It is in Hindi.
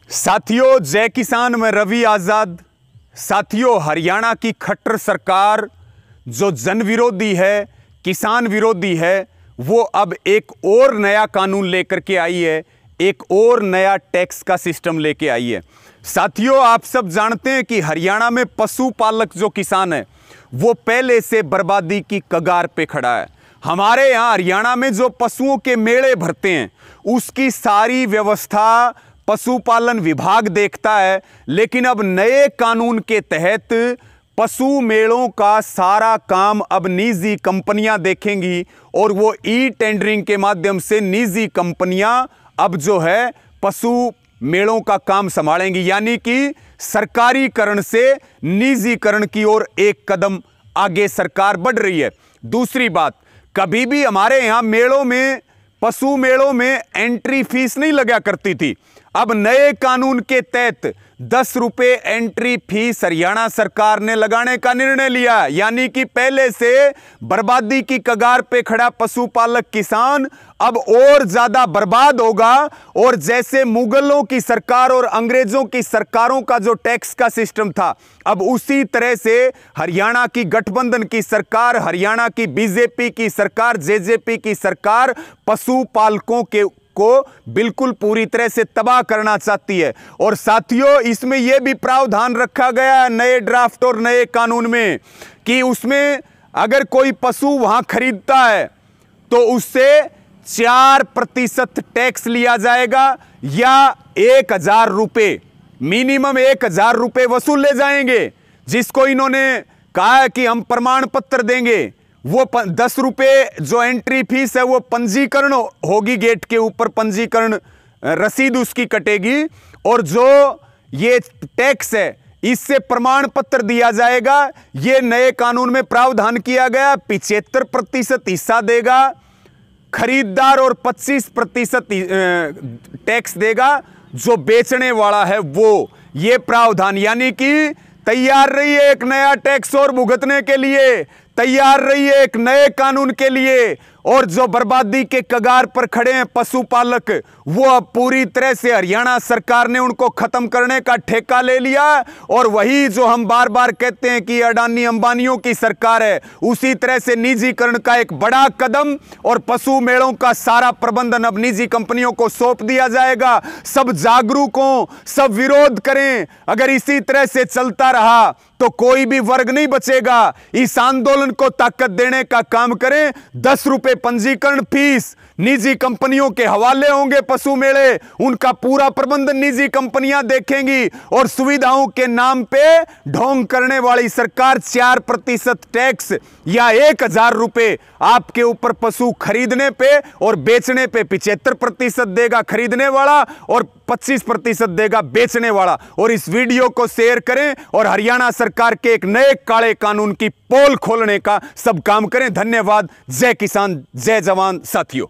साथियों, जय किसान में रवि आजाद। साथियों, हरियाणा की खट्टर सरकार जो जन विरोधी है, किसान विरोधी है, वो अब एक और नया कानून लेकर के आई है, एक और नया टैक्स का सिस्टम लेके आई है। साथियों, आप सब जानते हैं कि हरियाणा में पशुपालक जो किसान है वो पहले से बर्बादी की कगार पे खड़ा है। हमारे यहाँ हरियाणा में जो पशुओं के मेले भरते हैं उसकी सारी व्यवस्था पशुपालन विभाग देखता है, लेकिन अब नए कानून के तहत पशु मेलों का सारा काम अब निजी कंपनियां देखेंगी और वो ई टेंडरिंग के माध्यम से निजी कंपनियां अब जो है पशु मेलों का काम संभालेंगी, यानी कि सरकारीकरण से निजीकरण की ओर एक कदम आगे सरकार बढ़ रही है। दूसरी बात, कभी भी हमारे यहाँ मेलों में, पशु मेलों में एंट्री फीस नहीं लगा करती थी। अब नए कानून के तहत 10 रुपए एंट्री फीस हरियाणा सरकार ने लगाने का निर्णय लिया, यानी कि पहले से बर्बादी की कगार पे खड़ा पशुपालक किसान अब और ज्यादा बर्बाद होगा। और जैसे मुगलों की सरकार और अंग्रेजों की सरकारों का जो टैक्स का सिस्टम था, अब उसी तरह से हरियाणा की गठबंधन की सरकार, हरियाणा की बीजेपी की सरकार, जेजेपी की सरकार पशुपालकों को बिल्कुल पूरी तरह से तबाह करना चाहती है। और साथियों, इसमें यह भी प्रावधान रखा गया है नए ड्राफ्ट और नए कानून में कि उसमें अगर कोई पशु वहां खरीदता है तो उससे 4% टैक्स लिया जाएगा या 1000 रुपए, मिनिमम 1000 रुपए वसूल ले जाएंगे। जिसको इन्होंने कहा है कि हम प्रमाण पत्र देंगे, वो 10 रुपए जो एंट्री फीस है वो पंजीकरण होगी, गेट के ऊपर पंजीकरण रसीद उसकी कटेगी, और जो ये टैक्स है इससे प्रमाण पत्र दिया जाएगा। ये नए कानून में प्रावधान किया गया। 75% हिस्सा देगा खरीदार और 25% टैक्स देगा जो बेचने वाला है वो। ये प्रावधान, यानी कि तैयार रहिए एक नया टैक्स और भुगतने के लिए, तैयार रहिए एक नए कानून के लिए। और जो बर्बादी के कगार पर खड़े हैं पशुपालक, वो अब पूरी तरह से हरियाणा सरकार ने उनको खत्म करने का ठेका ले लिया। और वही जो हम बार बार कहते हैं कि अडानी अंबानियों की सरकार है, उसी तरह से निजीकरण का एक बड़ा कदम और पशु मेलों का सारा प्रबंधन अब निजी कंपनियों को सौंप दिया जाएगा। सब जागरूक हों, सब विरोध करें। अगर इसी तरह से चलता रहा तो कोई भी वर्ग नहीं बचेगा। इस आंदोलन को ताकत देने का काम करें। 10 रुपए पंजीकरण फीस निजी कंपनियों के हवाले होंगे पशु मेले, उनका पूरा प्रबंधन निजी कंपनियां देखेंगी। और सुविधाओं के नाम पे ढोंग करने वाली सरकार 4% टैक्स या 1000 रुपए आपके ऊपर पशु खरीदने पे और बेचने पे 75% देगा खरीदने वाला और 25% देगा बेचने वाला। और इस वीडियो को शेयर करें और हरियाणा सरकार के एक नए काले कानून की पोल खोलने का सब काम करें। धन्यवाद। जय किसान, जय जवान। साथियों।